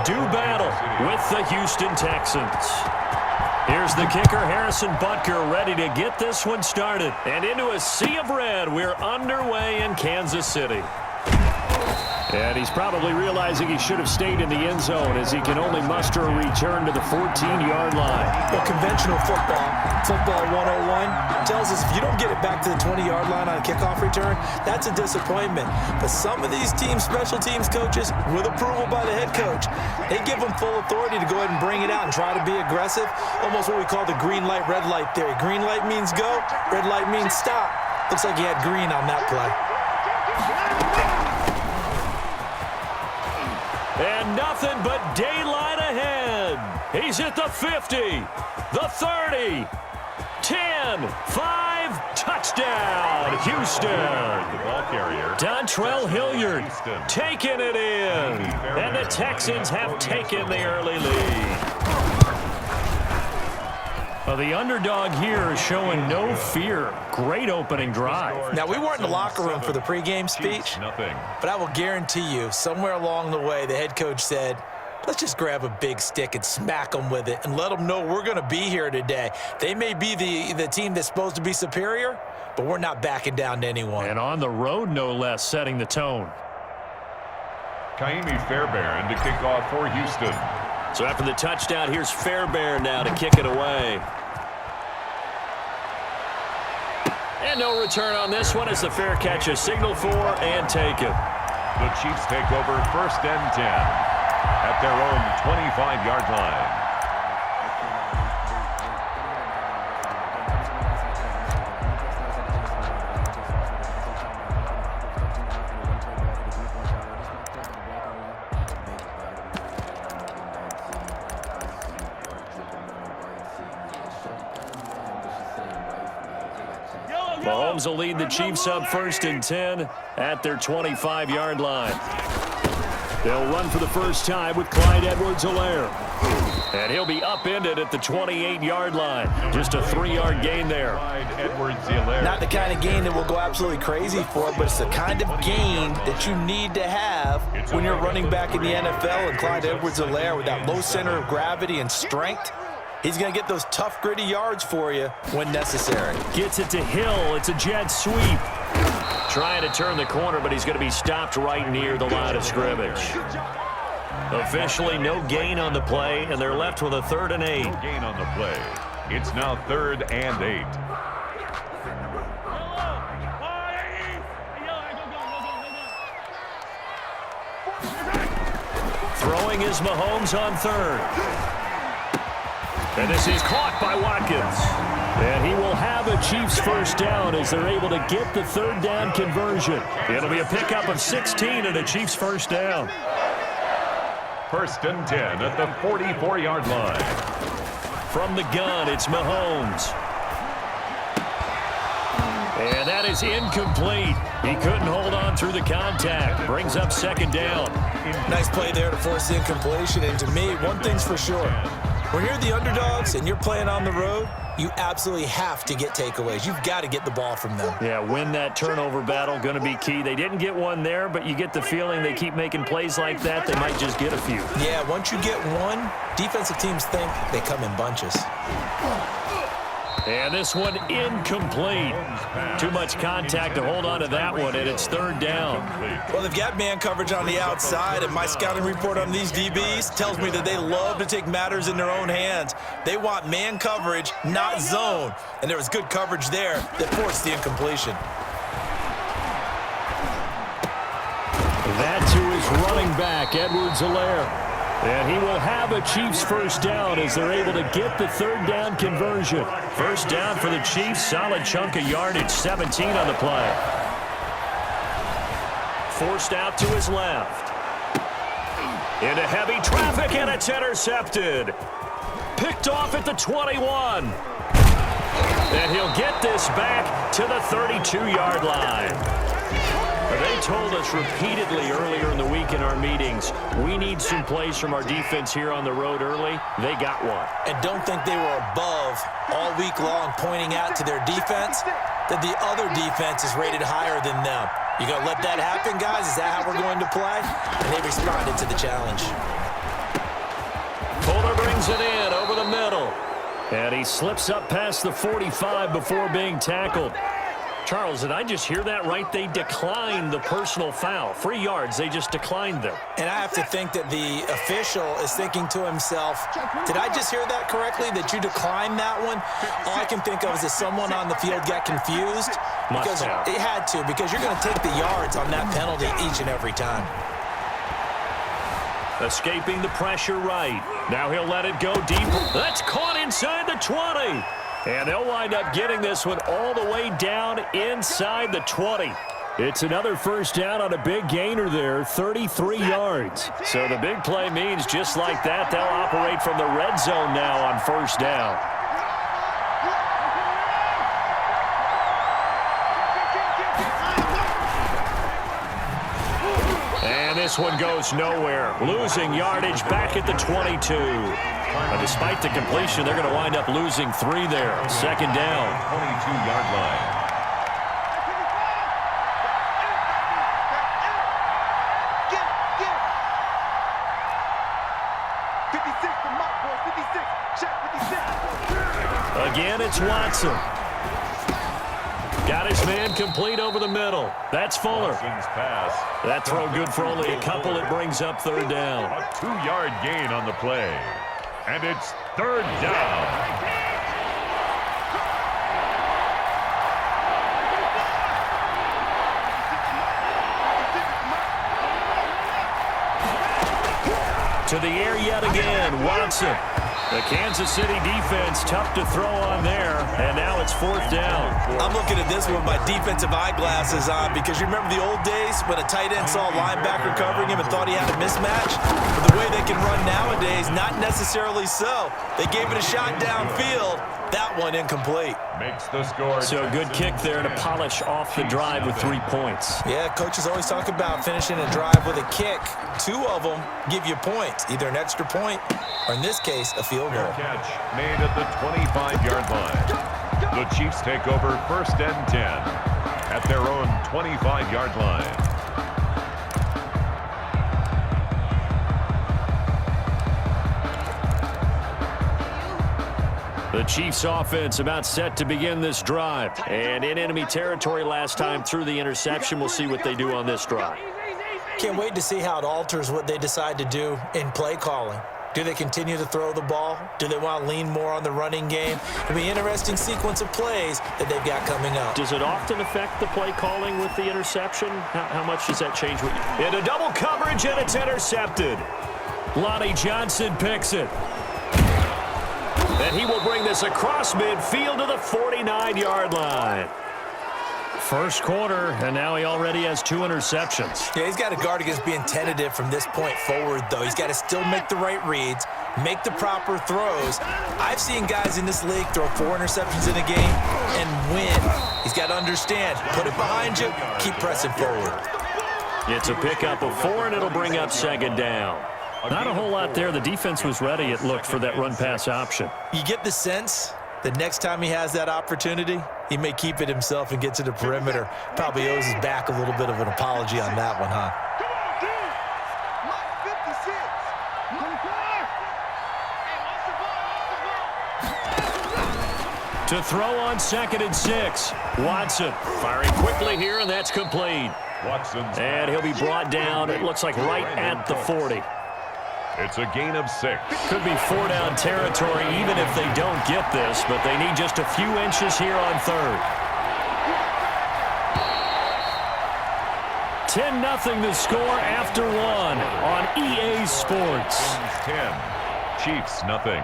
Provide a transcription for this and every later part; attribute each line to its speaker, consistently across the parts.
Speaker 1: do battle with the Houston Texans. Here's the kicker, Harrison Butker, ready to get this one started. And into a sea of red, we're underway in Kansas City. And he's probably realizing he should have stayed in the end zone as he can only muster a return to the 14-yard line.
Speaker 2: Well, conventional football 101, tells us if you don't get it back to the 20-yard line on a kickoff return, that's a disappointment. But some of these teams, special teams coaches, with approval by the head coach, they give them full authority to go ahead and bring it out and try to be aggressive. Almost what we call the green light, red light theory. Green light means go, red light means stop. Looks like he had green on that play.
Speaker 1: And nothing but daylight ahead. He's at the 50, the 30, 10, 5, touchdown, Houston.
Speaker 3: The ball carrier,
Speaker 1: Dontrell Hilliard taking it in. And the Texans have taken the early lead. Well, the underdog here is showing no fear. Great opening drive.
Speaker 2: Now, we weren't in the locker room for the pregame speech, but I will guarantee you, somewhere along the way, the head coach said, let's just grab a big stick and smack them with it and let them know we're going to be here today. They may be the team that's supposed to be superior, but we're not backing down to anyone.
Speaker 1: And on the road, no less, setting the tone.
Speaker 3: Kaimi Fairbairn to kick off for Houston.
Speaker 1: So after the touchdown, here's Fairbairn now to kick it away. And no return on this one as the fair catch is signaled for and taken.
Speaker 3: The Chiefs take over 1st and 10 at their own 25-yard line.
Speaker 1: Mahomes will lead the Chiefs up 1st and 10 at their 25-yard line. They'll run for the first time with Clyde Edwards-Helaire. And he'll be upended at the 28-yard line. Just a 3-yard gain there.
Speaker 2: Not the kind of gain that we'll go absolutely crazy for, but it's the kind of gain that you need to have when you're running back in the NFL. And Clyde Edwards-Helaire, with that low center of gravity and strength, he's going to get those tough, gritty yards for you when necessary.
Speaker 1: Gets it to Hill. It's a jet sweep. Trying to turn the corner, but he's going to be stopped right near the line of scrimmage. Officially, no gain on the play, and they're left with a 3rd and 8.
Speaker 3: No gain on the play. It's now 3rd and 8.
Speaker 1: Throwing is Mahomes on 3rd. And this is caught by Watkins. And he will have a Chiefs first down as they're able to get the 3rd down conversion. It'll be a pickup of 16 and a Chiefs first down.
Speaker 3: 1st and 10 at the 44-yard line.
Speaker 1: From the gun, it's Mahomes. And that is incomplete. He couldn't hold on through the contact. Brings up 2nd down.
Speaker 2: Nice play there to force the incompletion. And to me, one thing's for sure. When you're the underdogs and you're playing on the road, you absolutely have to get takeaways. You've got to get the ball from them.
Speaker 1: Yeah, win that turnover battle, going to be key. They didn't get one there, but you get the feeling they keep making plays like that, they might just get a few.
Speaker 2: Yeah, once you get one, defensive teams think they come in bunches.
Speaker 1: And this one incomplete. Too much contact to hold on to that one, and it's 3rd down.
Speaker 2: Well, they've got man coverage on the outside, and my scouting report on these DBs tells me that they love to take matters in their own hands. They want man coverage, not zone. And there was good coverage there that forced the incompletion.
Speaker 1: That to his running back, Edwards-Helaire. And he will have a Chiefs first down as they're able to get the 3rd down conversion. First down for the Chiefs, solid chunk of yardage, 17 on the play. Forced out to his left. Into heavy traffic, and it's intercepted. Picked off at the 21. And he'll get this back to the 32-yard line. They told us repeatedly earlier in the week in our meetings, we need some plays from our defense here on the road early. They got one.
Speaker 2: And don't think they were above all week long pointing out to their defense that the other defense is rated higher than them. You going to let that happen, guys? Is that how we're going to play? And they responded to the challenge.
Speaker 1: brings it in over the middle. And he slips up past the 45 before being tackled. Charles, did I just hear that right? They declined the personal foul. 3 yards, they just declined them.
Speaker 2: And I have to think that the official is thinking to himself, did I just hear that correctly, that you declined that one? All I can think of is that someone on the field got confused. Because it had to, because you're going to take the yards on that penalty each and every time.
Speaker 1: Escaping the pressure right. Now he'll let it go deep. That's caught inside the 20. And they'll wind up getting this one all the way down inside the 20. It's another first down on a big gainer there, 33 yards. So the big play means just like that, they'll operate from the red zone now on first down. And this one goes nowhere. Losing yardage back at the 22. But despite the completion, they're going to wind up losing 3 there. Second down.
Speaker 3: 22-yard line.
Speaker 1: Again, it's Watson. Got his man complete over the middle. That's Fuller. That throw good for only a couple. It brings up third down.
Speaker 3: A 2-yard gain on the play. And it's third down.
Speaker 1: To the air yet again, Watson. The Kansas City defense tough to throw on there, and now it's fourth down.
Speaker 2: I'm looking at this one with my defensive eyeglasses on because you remember the old days when a tight end saw a linebacker covering him and thought he had a mismatch? But the way they can run nowadays, not necessarily so. They gave it a shot downfield. That one incomplete.
Speaker 3: Makes the score.
Speaker 1: So a good kick there to polish off the drive with 3 points.
Speaker 2: Yeah, coaches always talk about finishing a drive with a kick. 2 of them give you points, either an extra point or, in this case, a field goal.
Speaker 3: Catch made at the 25-yard line. The Chiefs take over first and 10 at their own 25-yard line.
Speaker 1: The Chiefs offense about set to begin this drive. And in enemy territory last time through the interception. We'll see what they do on this drive.
Speaker 2: Can't wait to see how it alters what they decide to do in play calling. Do they continue to throw the ball? Do they want to lean more on the running game? It'll be an interesting sequence of plays that they've got coming up.
Speaker 1: Does it often affect the play calling with the interception? How much does that change? Into double coverage, and it's intercepted. Lonnie Johnson picks it. And he will bring this across midfield to the 49-yard line. First quarter, and now he already has 2 interceptions.
Speaker 2: Yeah, he's got to guard against being tentative from this point forward, though. He's got to still make the right reads, make the proper throws. I've seen guys in this league throw 4 interceptions in a game and win. He's got to understand, put it behind you, keep pressing forward.
Speaker 1: It's a pickup of 4, and it'll bring up second down. Not a whole lot there. The defense was ready, it looked, for that run-pass option.
Speaker 2: You get the sense that next time he has that opportunity, he may keep it himself and get to the perimeter. Probably owes his back a little bit of an apology on that one, huh?
Speaker 1: To throw on 2nd and 6. Watson firing quickly here, and that's complete. And he'll be brought down, it looks like, right at the 40.
Speaker 3: It's a gain of 6.
Speaker 1: Could be 4-down territory even if they don't get this, but they need just a few inches here on 3rd. 10-0 the score after 1 on EA Sports.
Speaker 3: 10, Chiefs nothing.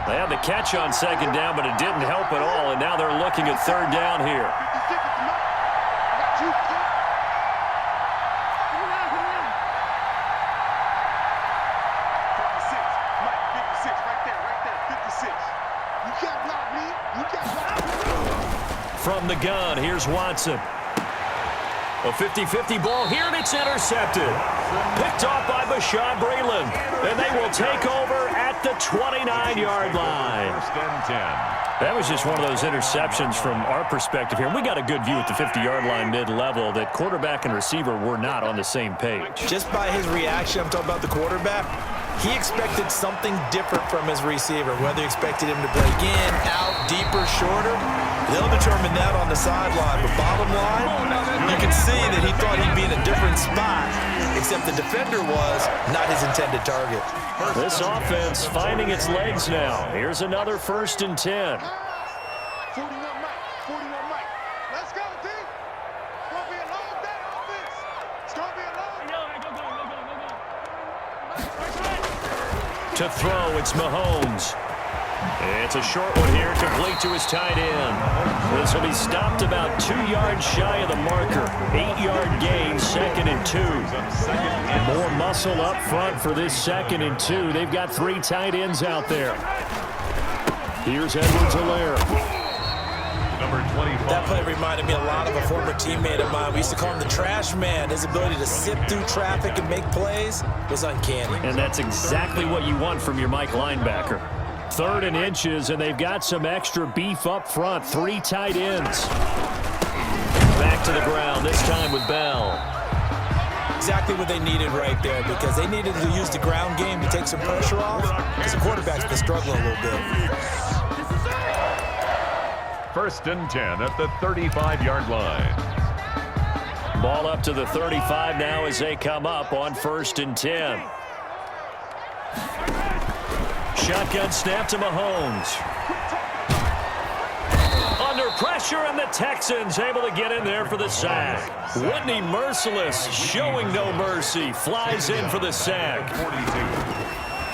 Speaker 1: They had the catch on 2nd down, but it didn't help at all, and now they're looking at 3rd down here. From the gun, here's Watson. A 50-50 ball here, and it's intercepted. Picked off by Bashaud Breeland. And they will take over at the 29-yard line.
Speaker 3: First and 10.
Speaker 1: That was just one of those interceptions from our perspective here. We got a good view at the 50-yard line mid-level that quarterback and receiver were not on the same page.
Speaker 2: Just by his reaction, I'm talking about the quarterback, He expected something different from his receiver, whether he expected him to break in, out, deeper, shorter. They'll determine that on the sideline. But bottom line, you can see that he thought he'd be in a different spot, except the defender was not his intended target.
Speaker 1: This offense finding its legs now. Here's another 1st and 10.
Speaker 4: 41 Mike. Let's go, D. It's going to be a long day offense. It's going to be a long day.
Speaker 1: To throw, it's Mahomes. It's a short one here, complete to his tight end. This will be stopped about 2 yards shy of the marker. 8-yard gain, 2nd and 2. More muscle up front for this 2nd and 2. They've got 3 tight ends out there. Here's Edwards-Helaire.
Speaker 3: Number 25.
Speaker 2: That play reminded me a lot of a former teammate of mine. We used to call him the trash man. His ability to sift through traffic and make plays was uncanny.
Speaker 1: And that's exactly what you want from your Mike linebacker. 3rd and inches, and they've got some extra beef up front. 3 tight ends. Back to the ground, this time with Bell.
Speaker 2: Exactly what they needed right there, because they needed to use the ground game to take some pressure off, because the quarterback's been struggling a little bit.
Speaker 3: 1st and 10 at the 35-yard line.
Speaker 1: Ball up to the 35 now as they come up on 1st and 10. Shotgun snap to Mahomes. Under pressure, and the Texans able to get in there for the sack. Whitney Merciless showing no mercy. Flies in for the sack.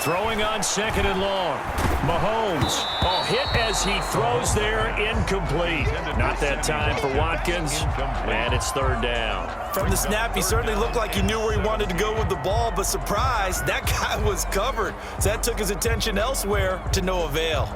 Speaker 1: Throwing on 2nd and long. Mahomes, hit as he throws there, incomplete. Not that time for Watkins, and it's 3rd down.
Speaker 2: From the snap, he certainly looked like he knew where he wanted to go with the ball, but surprise, that guy was covered. So that took his attention elsewhere to no avail.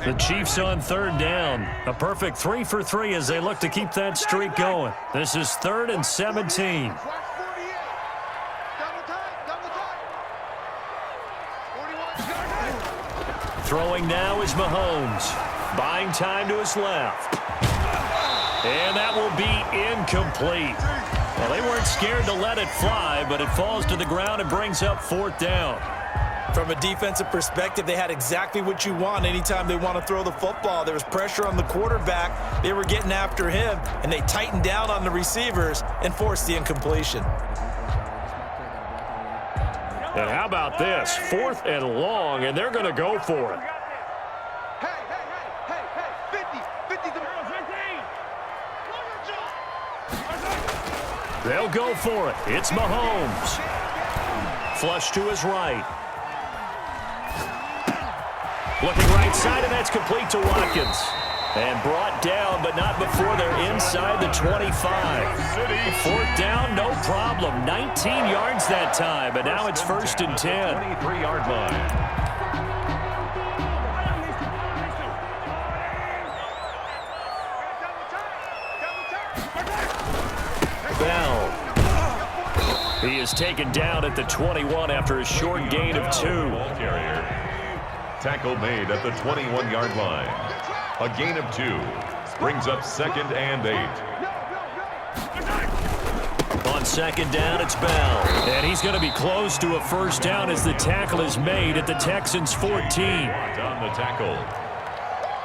Speaker 1: The Chiefs on 3rd down. A perfect 3 for 3 as they look to keep that streak going. This is 3rd and 17.
Speaker 4: Watch 48. Double time. 41.
Speaker 1: Throwing now is Mahomes. Buying time to his left. And that will be incomplete. Well, they weren't scared to let it fly, but it falls to the ground and brings up 4th down.
Speaker 2: From a defensive perspective, they had exactly what you want anytime they want to throw the football. There was pressure on the quarterback. They were getting after him, and they tightened down on the receivers and forced the incompletion.
Speaker 1: And how about this? 4th and long, and they're going to go for it.
Speaker 4: Hey. 50 to 15.
Speaker 1: They'll go for it. It's Mahomes. Flush to his right. Looking right side, and that's complete to Watkins. And brought down, but not before they're inside the 25. 4th down, no problem. 19 yards that time, but now it's 1st and 10.
Speaker 3: 23-yard line.
Speaker 1: Bell. He is taken down at the 21 after a short gain of 2.
Speaker 3: Ball carrier. Tackle made at the 21-yard line. A gain of 2 brings up 2nd and 8.
Speaker 1: On 2nd down, it's Bell. And he's going to be close to a 1st down as the tackle is made at the Texans 14.
Speaker 3: On the tackle.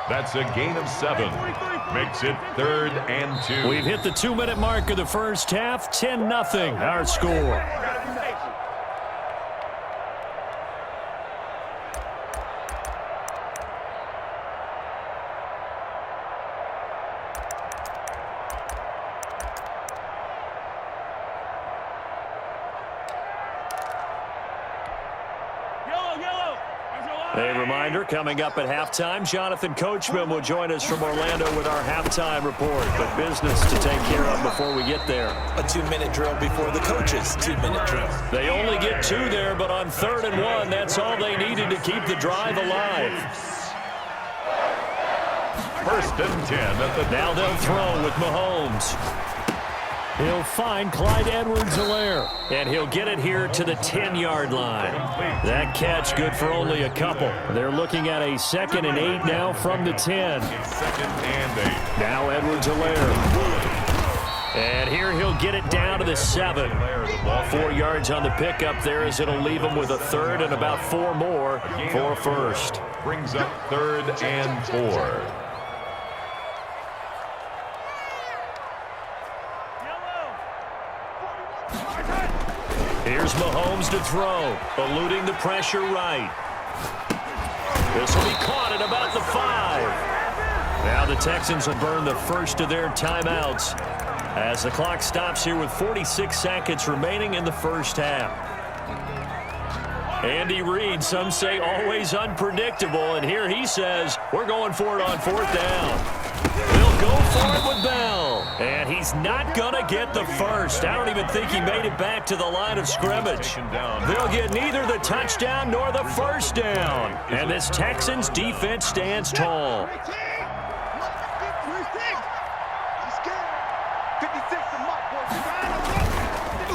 Speaker 3: That's a gain of 7. Makes it 3rd and 2.
Speaker 1: We've hit the 2-minute mark of the first half. 10-0 our score. A reminder, coming up at halftime, Jonathan Coachman will join us from Orlando with our halftime report. But business to take care of before we get there.
Speaker 2: A 2-minute drill before the coach's 2-minute drill.
Speaker 1: They only get 2 there, but on 3rd and 1, that's all they needed to keep the drive alive.
Speaker 3: 1st and 10 at the...
Speaker 1: Now they'll throw with Mahomes. He'll find Clyde Edwards-Helaire, and he'll get it here to the 10-yard line. That catch good for only a couple. They're looking at a 2nd and 8 now from the 10.
Speaker 3: 2nd and 8.
Speaker 1: Now Edwards-Helaire. And here he'll get it down to the 7. 4 yards on the pickup there as it'll leave him with a 3rd and about 4 more for a first.
Speaker 3: Brings up 3rd and 4.
Speaker 1: Here's Mahomes to throw, eluding the pressure right. This will be caught at about the 5. Now the Texans will burn the first of their timeouts as the clock stops here with 46 seconds remaining in the first half. Andy Reid, some say always unpredictable, and here he says we're going for it on 4th down. They'll go for it with Bell, and he's not going to get the first. I don't even think he made it back to the line of scrimmage. They'll get neither the touchdown nor the first down, and this Texans defense stands tall.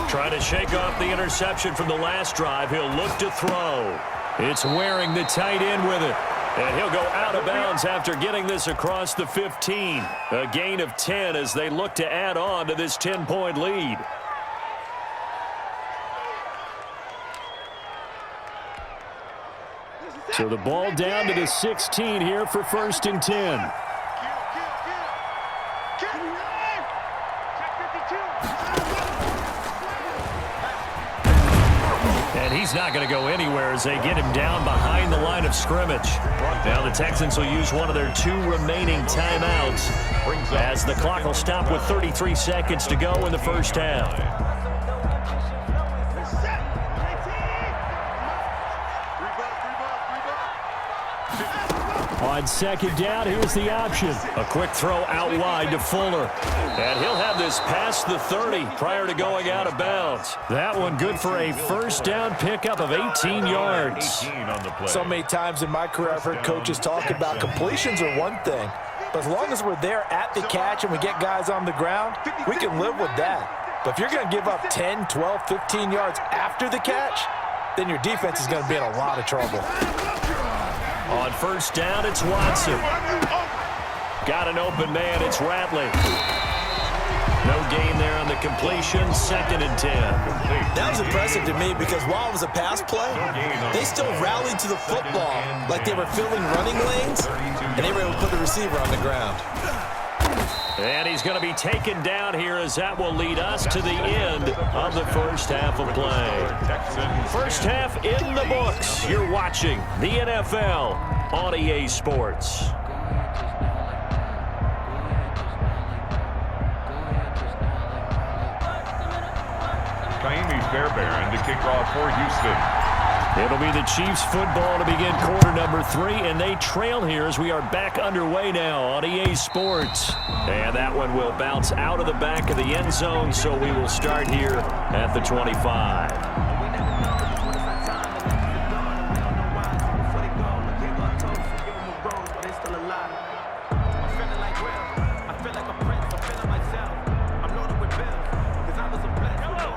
Speaker 1: Trying to shake off the interception from the last drive. He'll look to throw. It's Waring, the tight end, with it. And he'll go out of bounds after getting this across the 15. A gain of 10 as they look to add on to this 10-point lead. So the ball down to the 16 here for 1st and 10. And he's not going to go anywhere as they get him down behind the line of scrimmage. Now the Texans will use one of their 2 remaining timeouts as the clock will stop with 33 seconds to go in the first half. On 2nd down, here's the option. A quick throw out wide to Fuller. And he'll have this past the 30 prior to going out of bounds. That one good for a first down pickup of 18 yards.
Speaker 2: So many times in my career I've heard coaches talk about completions are one thing. But as long as we're there at the catch and we get guys on the ground, we can live with that. But if you're going to give up 10, 12, 15 yards after the catch, then your defense is going to be in a lot of trouble.
Speaker 1: On 1st down, it's Watson. Got an open man, it's Ratley. No gain there on the completion, 2nd and 10.
Speaker 2: That was impressive to me because while it was a pass play, they still rallied to the football like they were filling running lanes, and they were able to put the receiver on the ground.
Speaker 1: And he's going to be taken down here as that will lead us to the end of the first half of play. First half in the books. You're watching the NFL on EA Sports.
Speaker 3: Kaimi Fairbairn to kick off for Houston.
Speaker 1: It'll be the Chiefs football to begin quarter number 3, and they trail here as we are back underway now on EA Sports. And that one will bounce out of the back of the end zone, so we will start here at the 25.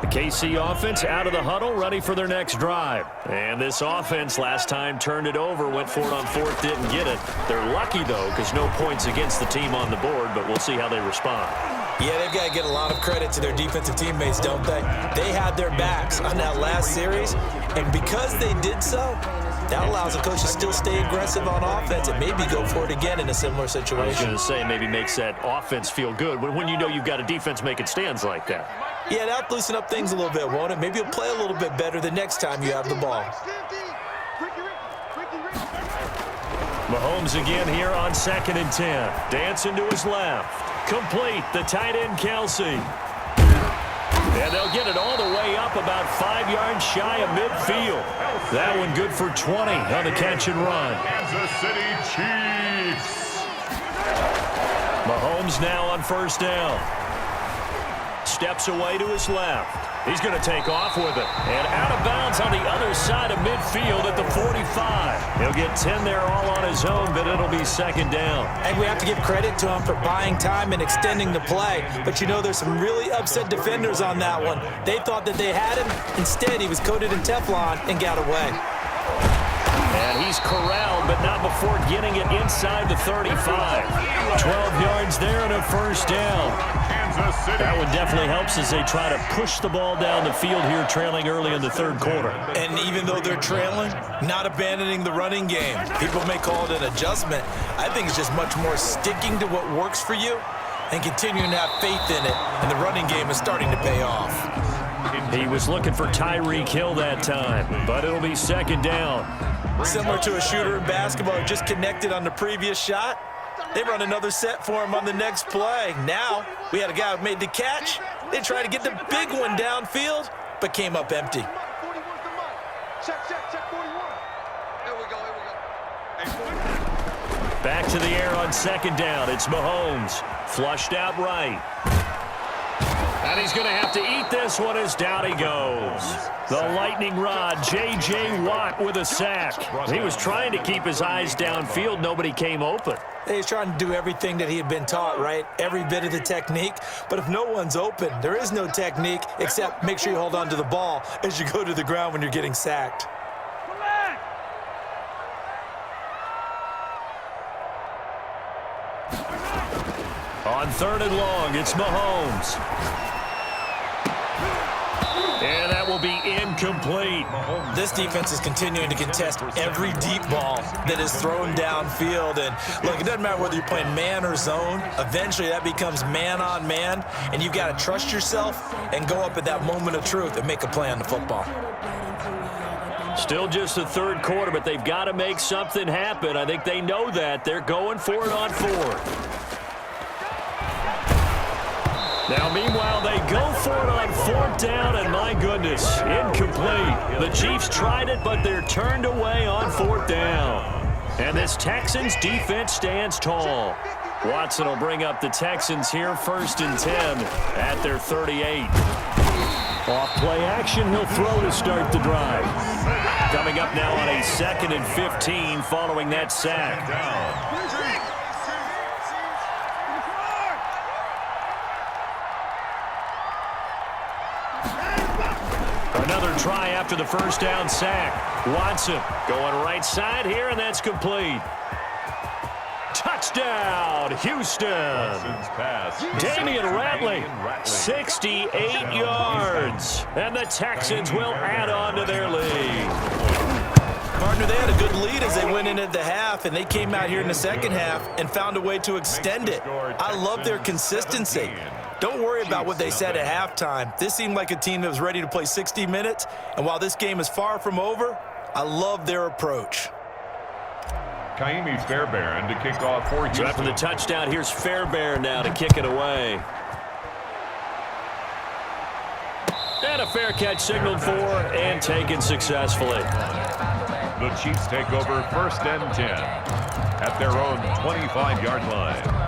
Speaker 1: KC offense out of the huddle, ready for their next drive. And this offense last time turned it over, went for it on 4th, didn't get it. They're lucky, though, because no points against the team on the board, but we'll see how they respond.
Speaker 2: Yeah, they've got to get a lot of credit to their defensive teammates, don't they? They had their backs on that last series, and because they did so, that allows the coach to still stay aggressive on offense and maybe go for it again in a similar situation.
Speaker 1: I was going to say maybe makes that offense feel good, but when you know you've got a defense making stands like that.
Speaker 2: Yeah, that'll loosen up things a little bit, won't it? Maybe you'll play a little bit better the next time you have the ball.
Speaker 1: Mahomes again here on 2nd and 10. Dancing to his left. Complete, the tight end Kelsey. And they'll get it all the way up about 5 yards shy of midfield. That one good for 20 on the catch and run.
Speaker 3: Kansas City Chiefs.
Speaker 1: Mahomes now on 1st down. steps away to his left. He's going to take off with it. And out of bounds on the other side of midfield at the 45. He'll get 10 there all on his own, but it'll be second down.
Speaker 2: And we have to give credit to him for buying time and extending the play. But you know, there's some really upset defenders on that one. They thought that they had him. Instead, he was coated in Teflon and got away.
Speaker 1: And he's corralled, but not before getting it inside the 35. 12 yards there and a first down. That one definitely helps as they try to push the ball down the field here, trailing early in the third quarter.
Speaker 2: And even though they're trailing, not abandoning the running game. People may call it an adjustment. I think it's just much more sticking to what works for you and continuing to have faith in it. And the running game is starting to pay off.
Speaker 1: He was looking for Tyreek Hill that time, but it'll be second down.
Speaker 2: Similar to a shooter in basketball who just connected on the previous shot. They run another set for him on the next play. Now, we had a guy who made the catch. They tried to get the big one downfield, but came up empty.
Speaker 4: Check 41. Here we go.
Speaker 1: Back to the air on second down. It's Mahomes. Flushed out right. And he's going to have to eat this one as down he goes. The lightning rod, J.J. Watt with a sack. He was trying to keep his eyes downfield. Nobody came open.
Speaker 2: He's trying to do everything that he had been taught, right? Every bit of the technique. But if no one's open, there is no technique except make sure you hold on to the ball as you go to the ground when you're getting sacked.
Speaker 1: On third and long, it's Mahomes. And that will be incomplete.
Speaker 2: This defense is continuing to contest every deep ball that is thrown downfield. And look, it doesn't matter whether you're playing man or zone. Eventually, that becomes man on man. And you've got to trust yourself and go up at that moment of truth and make a play on the football.
Speaker 1: Still just the third quarter, but they've got to make something happen. I think they know that. They're going for it on fourth. Now, meanwhile, they go for it on fourth down, and my goodness, incomplete. The Chiefs tried it, but they're turned away on fourth down. And this Texans defense stands tall. Watson will bring up the Texans here, 1st and 10 at their 38. Off play action, he'll throw to start the drive. Coming up now on a 2nd and 15 following that sack. Another try after the first down sack. Watson going right side here, and that's complete. Touchdown, Houston. Damian Ratley, 68 yards. And the Texans will add on to their lead.
Speaker 2: Partner, they had a good lead as they went into the half, and they came out here in the second half and found a way to extend it. I love their consistency. Don't worry about what they said at halftime. This seemed like a team that was ready to play 60 minutes, and while this game is far from over, I love their approach.
Speaker 3: Kaimi Fairbairn to kick off for Houston.
Speaker 1: So after the touchdown, here's Fairbairn now to kick it away. And a fair catch signaled for and taken successfully.
Speaker 3: The Chiefs take over 1st and 10 at their own 25-yard line.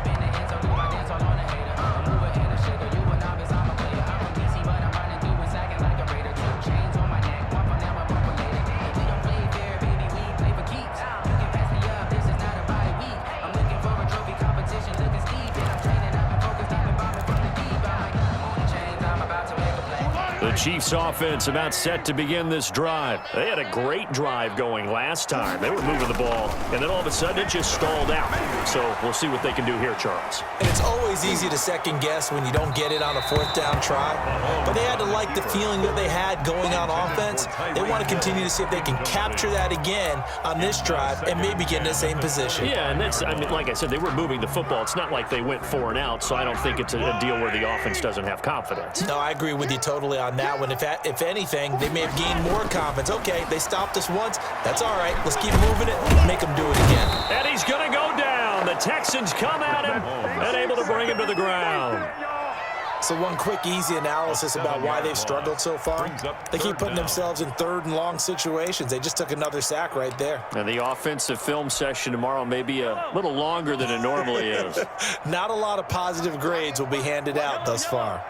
Speaker 1: The Chiefs offense about set to begin this drive. They had a great drive going last time. They were moving the ball, and then all of a sudden it just stalled out. So we'll see what they can do here, Charles.
Speaker 2: And it's always easy to second guess when you don't get it on a fourth down try. But they had to like the feeling that they had going on offense. They want to continue to see if they can capture that again on this drive and maybe get in the same position.
Speaker 1: Yeah, and that's, I mean, like I said, they were moving the football. It's not like they went 4 and out, so I don't think it's a deal where the offense doesn't have confidence.
Speaker 2: No, I agree with you totally on that one. If anything, they may have gained more confidence. Okay, they stopped us once. That's all right. Let's keep moving it and make them do it again.
Speaker 1: And he's going to go down. The Texans come at him and able to bring him to the ground.
Speaker 2: So one quick, easy analysis about why they've struggled so far. They keep putting themselves in 3rd and long situations. They just took another sack right there.
Speaker 1: And the offensive film session tomorrow may be a little longer than it normally is.
Speaker 2: Not a lot of positive grades will be handed out thus far.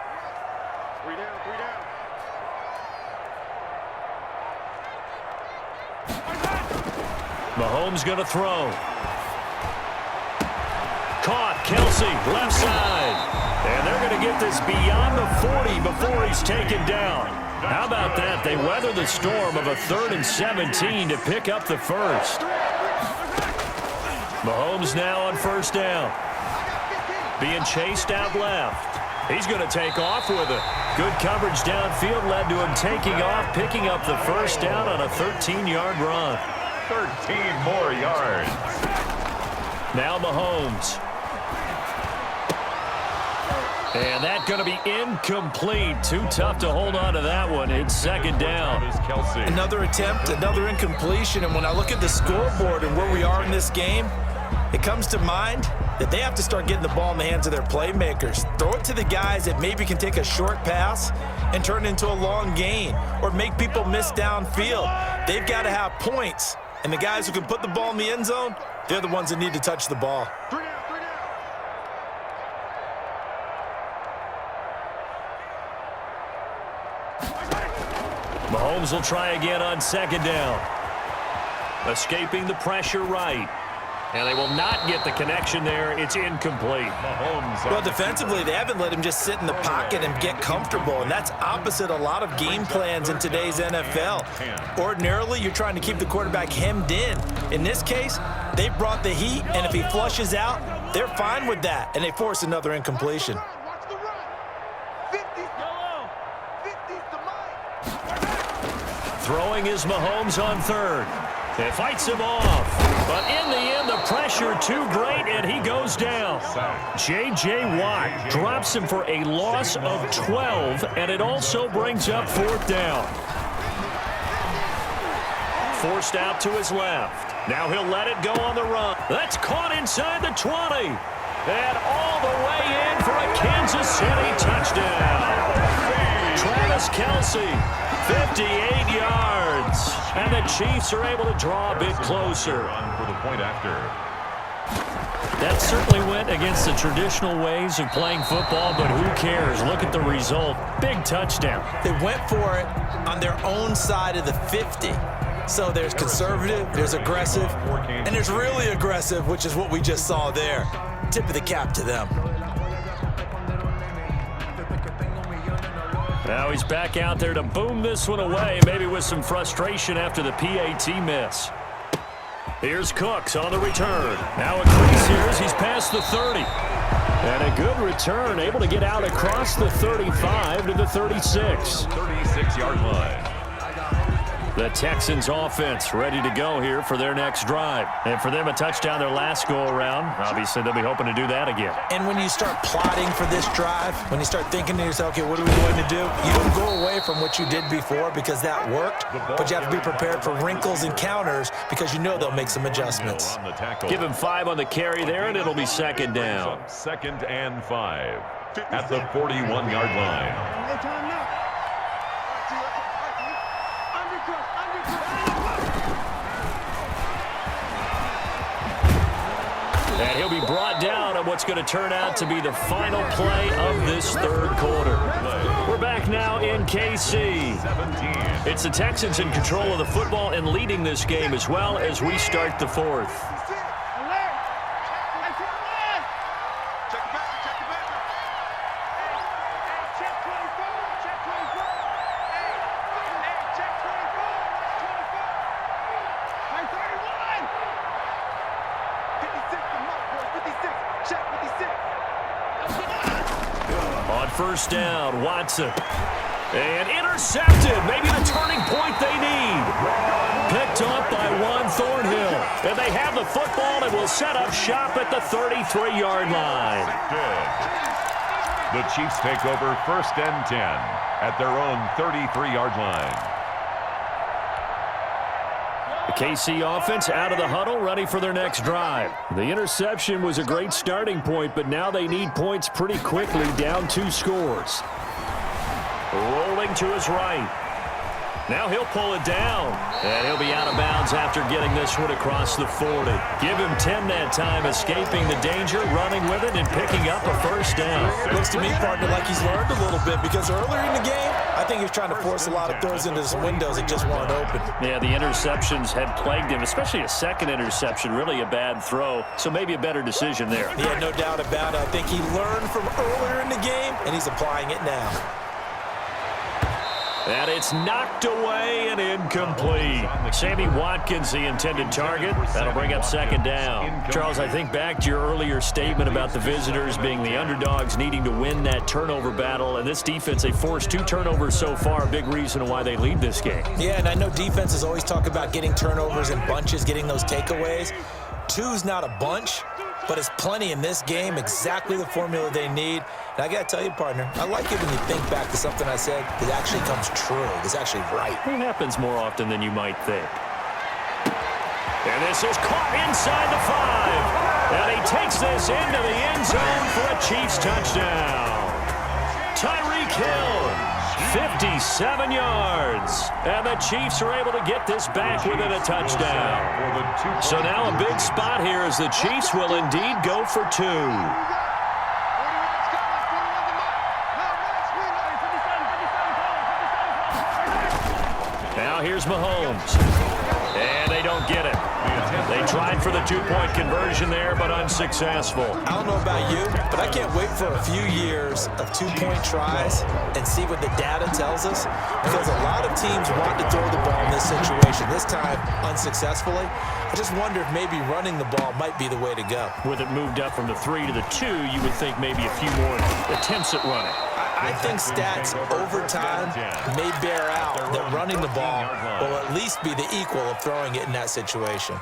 Speaker 1: Mahomes going to throw. Caught. Kelsey, left side. And they're going to get this beyond the 40 before he's taken down. How about that? They weather the storm of a 3rd and 17 to pick up the first. Mahomes now on first down. Being chased out left. He's going to take off with it. Good coverage downfield led to him taking off, picking up the first down on a 13-yard run.
Speaker 3: 13 more yards.
Speaker 1: Now Mahomes. And that's going to be incomplete. Too tough to hold on to that one. It's second down.
Speaker 2: Another attempt, another incompletion. And when I look at the scoreboard and where we are in this game, it comes to mind that they have to start getting the ball in the hands of their playmakers. Throw it to the guys that maybe can take a short pass and turn it into a long gain or make people miss downfield. They've got to have points. And the guys who can put the ball in the end zone, they're the ones that need to touch the ball.
Speaker 1: Mahomes will try again on second down. Escaping the pressure right. And they will not get the connection there. It's incomplete.
Speaker 3: Mahomes.
Speaker 2: Well, defensively, they haven't let him just sit in the pocket and get comfortable, and that's opposite a lot of game plans in today's NFL. Ordinarily, you're trying to keep the quarterback hemmed in. In this case, they brought the heat, and if he flushes out, they're fine with that, and they force another incompletion.
Speaker 1: Throwing is Mahomes on third. It fights him off. But in the end, the pressure too great, and he goes down. J.J. Watt drops him for a loss of 12, and it also brings up fourth down. Forced out to his left. Now he'll let it go on the run. That's caught inside the 20. And all the way in for a Kansas City touchdown. Travis Kelsey, 58 yards. And the Chiefs are able to draw a bit closer.
Speaker 3: For the point after.
Speaker 1: That certainly went against the traditional ways of playing football, but who cares? Look at the result. Big touchdown.
Speaker 2: They went for it on their own side of the 50. So there's conservative, there's aggressive, and there's really aggressive, which is what we just saw there. Tip of the cap to them.
Speaker 1: Now he's back out there to boom this one away, maybe with some frustration after the PAT miss. Here's Cooks on the return. Now a crease here as he's past the 30. And a good return, able to get out across the 35 to the 36.
Speaker 3: 36-yard line.
Speaker 1: The Texans offense ready to go here for their next drive. And for them, a touchdown their last go-around. Obviously, they'll be hoping to do that again.
Speaker 2: And when you start plotting for this drive, when you start thinking to yourself, okay, what are we going to do? You don't go away from what you did before because that worked, but you have to be prepared for wrinkles and counters because you know they'll make some adjustments.
Speaker 1: Give him 5 on the carry there, and it'll be second down.
Speaker 3: 2nd and 5 at the 41-yard line.
Speaker 4: No time now.
Speaker 1: And he'll be brought down on what's going to turn out to be the final play of this third quarter. We're back now in KC. It's the Texans in control of the football and leading this game as well as we start the fourth. First down, Watson. And intercepted. Maybe the turning point they need. Picked up by Juan Thornhill. And they have the football and will set up shop at the 33-yard line.
Speaker 3: The Chiefs take over 1st and 10 at their own 33-yard line.
Speaker 1: The KC offense out of the huddle, ready for their next drive. The interception was a great starting point, but now they need points pretty quickly, down 2 scores. Rolling to his right. Now he'll pull it down, and he'll be out of bounds after getting this one across the 40. Give him 10 that time, escaping the danger, running with it, and picking up a first down.
Speaker 2: Looks to me, partner, like he's learned a little bit because earlier in the game, I think he was trying to force a lot of throws into some windows that just weren't open.
Speaker 1: Yeah, the interceptions had plagued him, especially a second interception, really a bad throw, so maybe a better decision there.
Speaker 2: Yeah, no doubt about it. I think he learned from earlier in the game, and he's applying it now.
Speaker 1: And it's knocked away and incomplete. Sammy Watkins, the intended target. That'll bring up second down. Charles, I think back to your earlier statement about the visitors being the underdogs, needing to win that turnover battle. And this defense, they forced 2 turnovers so far. Big reason why they lead this game.
Speaker 2: Yeah, and I know defenses always talk about getting turnovers in bunches, getting those takeaways. 2's not a bunch, but it's plenty in this game, exactly the formula they need. And I got to tell you, partner, I like it when you think back to something I said that actually comes true, that's actually right.
Speaker 1: It happens more often than you might think. And this is caught inside the 5. And he takes this into the end zone for a Chiefs touchdown. Tyreek Hill. 57 yards. And the Chiefs are able to get this back within a touchdown. So now a big spot here as the Chiefs will indeed go for 2. Now here's Mahomes. And they don't get it. They tried for the 2-point conversion there, but unsuccessful.
Speaker 2: I don't know about you, but I can't wait for a few years of 2-point tries and see what the data tells us, because a lot of teams want to throw the ball in this situation, this time unsuccessfully. I just wonder if maybe running the ball might be the way to go.
Speaker 1: With it moved up from the 3 to the 2, you would think maybe a few more attempts at running.
Speaker 2: I think stats over time may bear out that running the ball will at least be the equal of throwing it in that situation.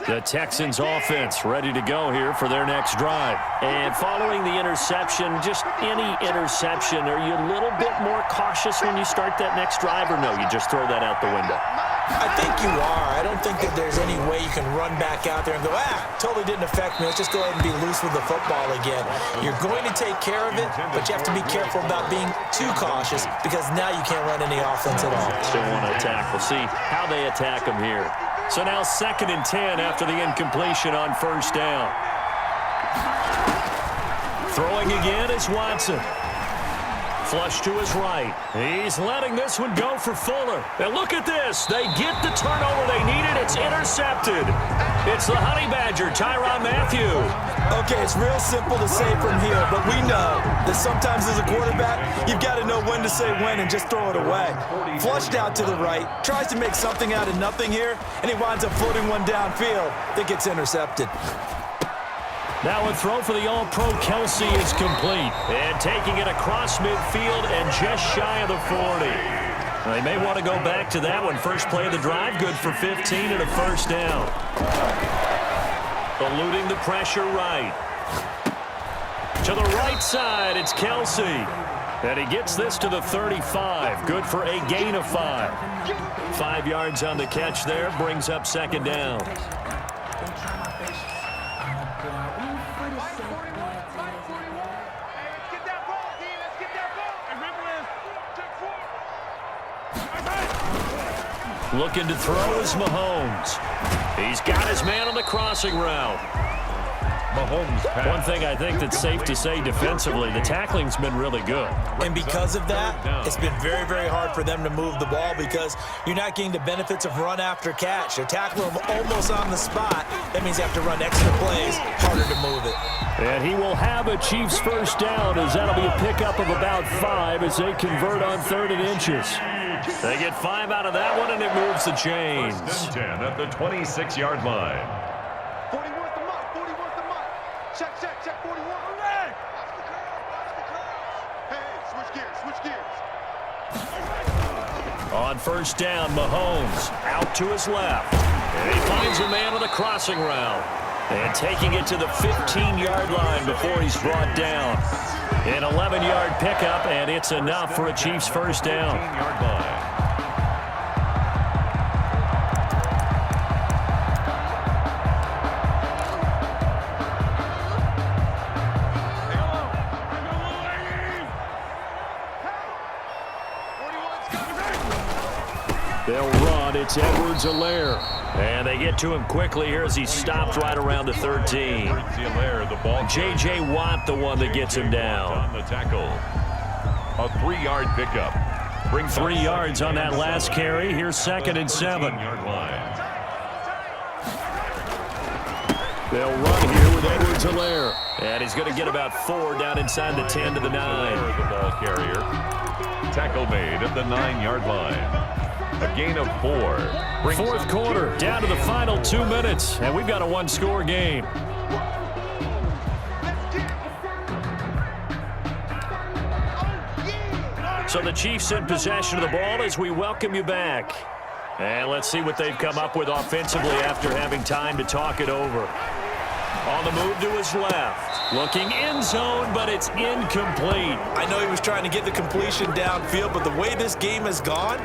Speaker 1: The Texans offense ready to go here for their next drive. And following the interception, just any interception, are you a little bit more cautious when you start that next drive, or no, you just throw that out the window?
Speaker 2: I think you are. I don't think that there's any way you can run back out there and go, totally didn't affect me. Let's just go ahead and be loose with the football again. You're going to take care of it, but you have to be careful about being too cautious because now you can't run any offense at all.
Speaker 1: Still want to attack. We'll see how they attack them here. So now 2nd and 10 after the incompletion on first down. Throwing again is Watson. Flush to his right. He's letting this one go for Fuller. And look at this. They get the turnover they needed. It's intercepted. It's the Honey Badger, Tyrann Mathieu.
Speaker 2: Okay, it's real simple to say from here, but we know that sometimes as a quarterback, you've got to know when to say when and just throw it away. Flushed out to the right, tries to make something out of nothing here, and he winds up floating one downfield that gets intercepted.
Speaker 1: Now a throw for the All-Pro Kelsey is complete. And taking it across midfield and just shy of the 40. Now, they may want to go back to that one. First play of the drive, good for 15 and a first down. Eluding the pressure right. To the right side, it's Kelsey. And he gets this to the 35. Good for a gain of 5. 5 yards on the catch there, brings up second down. Looking to throw is Mahomes. He's got his man on the crossing route.
Speaker 3: Mahomes.
Speaker 1: One thing I think that's safe to say defensively, the tackling's been really good.
Speaker 2: And because of that, it's been very, very hard for them to move the ball because you're not getting the benefits of run after catch. They're tackling them almost on the spot. That means you have to run extra plays, harder to move it.
Speaker 1: And he will have a Chiefs first down as that'll be a pickup of about 5 as they convert on 3rd and inches. They get 5 out of that one, and it moves the chains.
Speaker 3: 1st and 10 at the 26-yard line.
Speaker 4: 40 worth the mark. 40 worth the mark. Check, 41. Hooray! Watch the curve. Hey, switch gears.
Speaker 1: On first down, Mahomes out to his left. And he finds a man on the crossing route. And taking it to the 15-yard line before he's brought down. An 11-yard pickup, and it's enough for a Chiefs first down.
Speaker 3: 15-yard line.
Speaker 1: it's Edwards-Helaire. And they get to him quickly here as he stopped right around the 13. J.J. Watt, the one that gets him down.
Speaker 3: On the tackle. A 3-yard pickup.
Speaker 1: 3 yards on that last carry. Here's 2nd and 7. They'll run here with Edwards-Helaire. And he's going to get about 4 down inside the 10 to the 9.
Speaker 3: The ball carrier. Tackle made at the 9-yard line. A gain of 4.
Speaker 1: Fourth quarter, down to the final 2 minutes, and we've got a one-score game. So the Chiefs in possession of the ball as we welcome you back. And let's see what they've come up with offensively after having time to talk it over. On the move to his left. Looking end zone, but it's incomplete.
Speaker 2: I know he was trying to get the completion downfield, but the way this game has gone,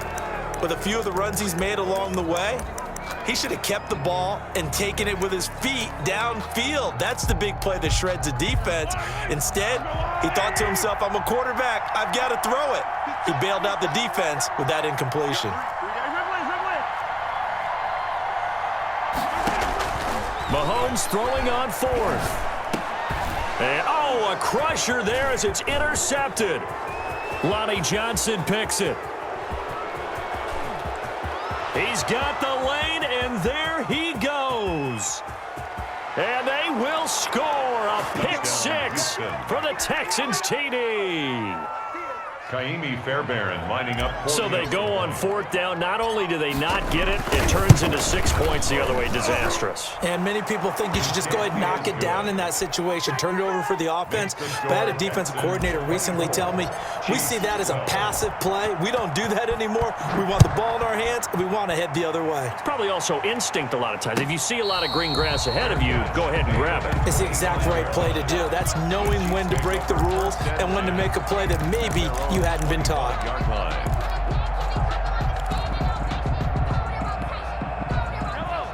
Speaker 2: with a few of the runs he's made along the way, he should have kept the ball and taken it with his feet downfield. That's the big play that shreds a defense. Instead, he thought to himself, I'm a quarterback. I've got to throw it. He bailed out the defense with that incompletion.
Speaker 1: Mahomes throwing on 4th. And, a crusher there as it's intercepted. Lonnie Johnson picks it. He's got the lane, and there he goes. And they will score a pick 6 for the Texans TD.
Speaker 3: Kaimi Fairbairn lining up.
Speaker 1: So they go on 4th down. Not only do they not get it, it turns into 6 points the other way. Disastrous.
Speaker 2: And many people think you should just go ahead and knock it down in that situation. Turn it over for the offense. But I had a defensive coordinator recently tell me, we see that as a passive play. We don't do that anymore. We want the ball in our hands, and we want to head the other way.
Speaker 1: It's probably also instinct a lot of times. If you see a lot of green grass ahead of you, go ahead and grab it.
Speaker 2: It's the exact right play to do. That's knowing when to break the rules and when to make a play that maybe you hadn't been taught.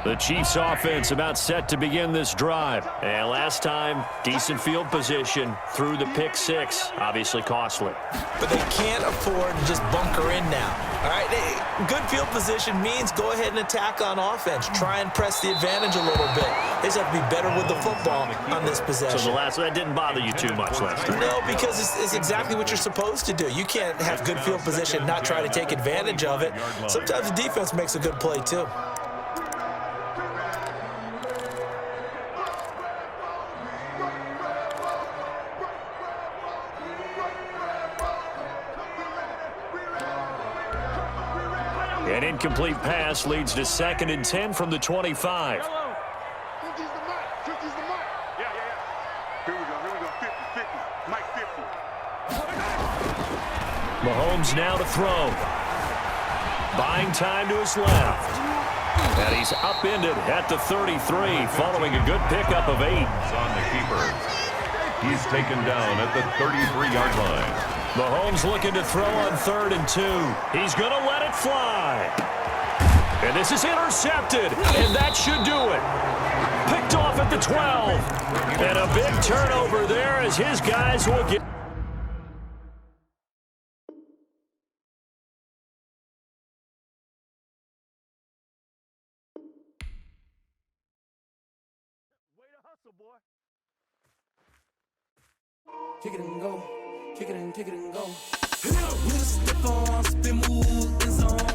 Speaker 1: The Chiefs offense about set to begin this drive. And last time, decent field position through the pick 6. Obviously costly.
Speaker 2: But they can't afford to just bunker in now. All right, good field position means go ahead and attack on offense. Try and press the advantage a little bit. They just have to be better with the football on this possession.
Speaker 1: So that didn't bother you too much last time?
Speaker 2: No, because it's exactly what you're supposed to do. You can't have good field position and not try to take advantage of it. Sometimes the defense makes a good play too.
Speaker 1: An incomplete pass leads to 2nd and 10 from the 25. Mahomes now to throw. Buying time to his left. And he's upended at the 33 following a good pickup of 8.
Speaker 3: On the keeper. He's taken down at the 33-yard line.
Speaker 1: Mahomes looking to throw on 3rd and 2. He's going to let it fly. And this is intercepted, and that should do it. Picked off at the 12. And a big turnover there as his guys will get...
Speaker 5: Way to hustle, boy. Kick it and go. Kick it and go. With a step on, spin move, and zone.